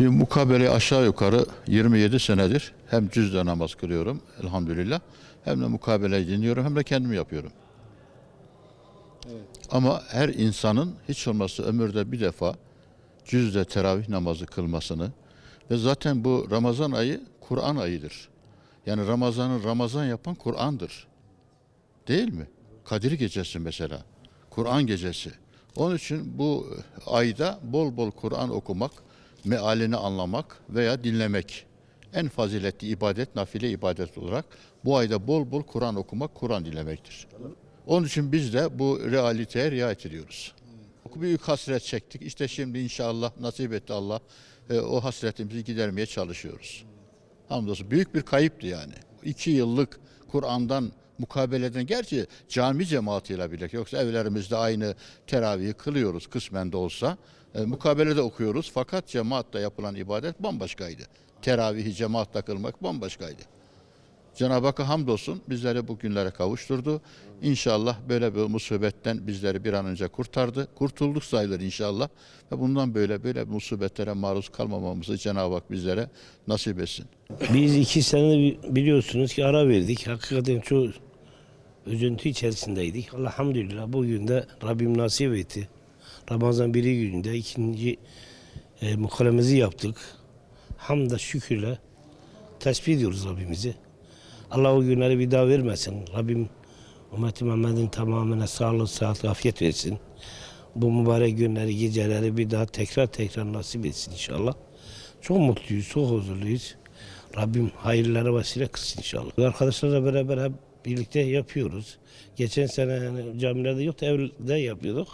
Bir mukabele aşağı yukarı 27 senedir hem cüzde namaz kılıyorum elhamdülillah, hem de mukabele dinliyorum, hem de kendim yapıyorum. Evet. Ama her insanın hiç olmazsa ömürde bir defa cüzde teravih namazı kılmasını ve zaten bu Ramazan ayı Kur'an ayıdır. Yani Ramazan'ı Ramazan yapan Kur'an'dır. Değil mi? Kadir gecesi mesela. Kur'an gecesi. Onun için bu ayda bol bol Kur'an okumak, mealini anlamak veya dinlemek en faziletli ibadet, nafile ibadet olarak bu ayda bol bol Kur'an okumak, Kur'an dinlemektir. Onun için biz de bu realiteye riayet ediyoruz. Büyük hasret çektik. İşte şimdi inşallah nasip etti Allah. O hasretimizi gidermeye çalışıyoruz. Hamdolsun büyük bir kayıptı yani. 2 yıllık Kur'an'dan mukabeleden, gerçi cami cemaatiyle bile, yoksa evlerimizde aynı teravihi kılıyoruz kısmen de olsa. Mukabelede okuyoruz fakat cemaatle yapılan ibadet bambaşkaydı. Teravihi cemaatle kılmak bambaşkaydı. Cenab-ı Hakk'a hamdolsun bizleri bu günlere kavuşturdu. İnşallah böyle bir musibetten bizleri bir an önce kurtardı. Kurtulduk sayılır inşallah. Ve bundan böyle bir musibetlere maruz kalmamamızı Cenab-ı Hak bizlere nasip etsin. Biz 2 sene biliyorsunuz ki ara verdik. Hakikaten çok üzüntü içerisindeydik. Elhamdülillah bugün de Rabbim nasip etti. Ramazan 1. gününde ikinci mukallememizi yaptık. Hamda şükürle tesbih ediyoruz Rabbimizi. Allah o günleri bir daha vermesin. Rabbim ümmeti Muhammed'in tamamına sağlık, sıhhat, afiyet versin. Bu mübarek günleri, geceleri bir daha tekrar nasip etsin inşallah. Çok mutluyuz, çok huzurluyuz. Rabbim hayırlara vesile kılsın inşallah. Arkadaşlarla beraber hep birlikte yapıyoruz. Geçen sene yani camilerde yoktu, evde yapıyorduk.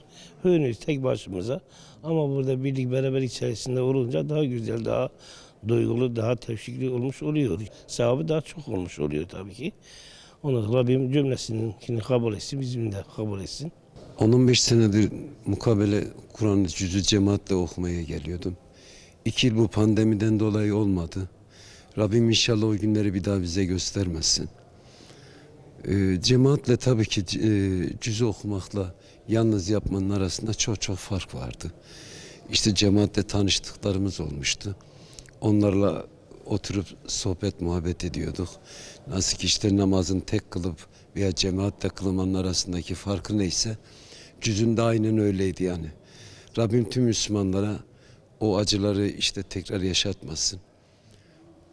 Hünüz tek başımıza. Ama burada birlik beraber içerisinde olunca daha güzel, daha duygulu, daha tevşikli olmuş oluyor. Sevabı daha çok olmuş oluyor tabii ki. Onu Rabbim cümlesinin kabul etsin, bizim de kabul etsin. 10-15 senedir mukabele Kur'an'ı cüzü cemaatle okumaya geliyordum. 2 yıl bu pandemiden dolayı olmadı. Rabbim inşallah o günleri bir daha bize göstermesin. Cemaatle tabii ki cüzü okumakla yalnız yapmanın arasında çok fark vardı. İşte cemaatle tanıştıklarımız olmuştu. Onlarla oturup sohbet muhabbet ediyorduk. Nasıl ki işte namazın tek kılıp veya cemaatle kılmanın arasındaki farkı neyse cüzün de aynen öyleydi yani. Rabbim tüm Müslümanlara o acıları işte tekrar yaşatmasın.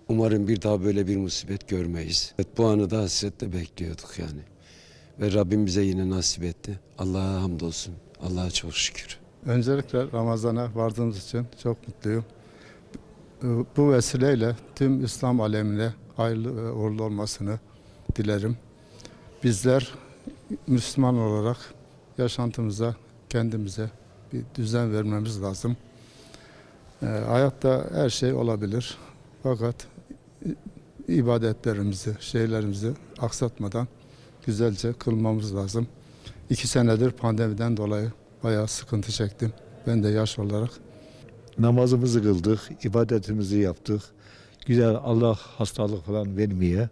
Umarım bir daha böyle bir musibet görmeyiz. Evet, bu anı da hasretle bekliyorduk yani. Ve Rabbim bize yine nasip etti. Allah'a hamdolsun. Allah'a çok şükür. Öncelikle Ramazan'a vardığımız için çok mutluyum. Bu vesileyle tüm İslam alemine hayırlı ve uğurlu olmasını dilerim. Bizler Müslüman olarak yaşantımıza, kendimize bir düzen vermemiz lazım. Hayatta her şey olabilir. Fakat ibadetlerimizi, şeylerimizi aksatmadan güzelce kılmamız lazım. 2 senedir pandemiden dolayı bayağı sıkıntı çektim. Ben de yaş olarak. Namazımızı kıldık, ibadetimizi yaptık. Güzel, Allah hastalık falan vermeye.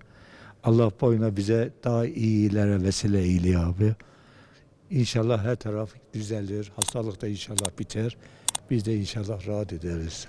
Allah boyuna bize daha iyilere vesile eyle abi. İnşallah her taraf düzelir, hastalık da inşallah biter. Biz de inşallah rahat ederiz.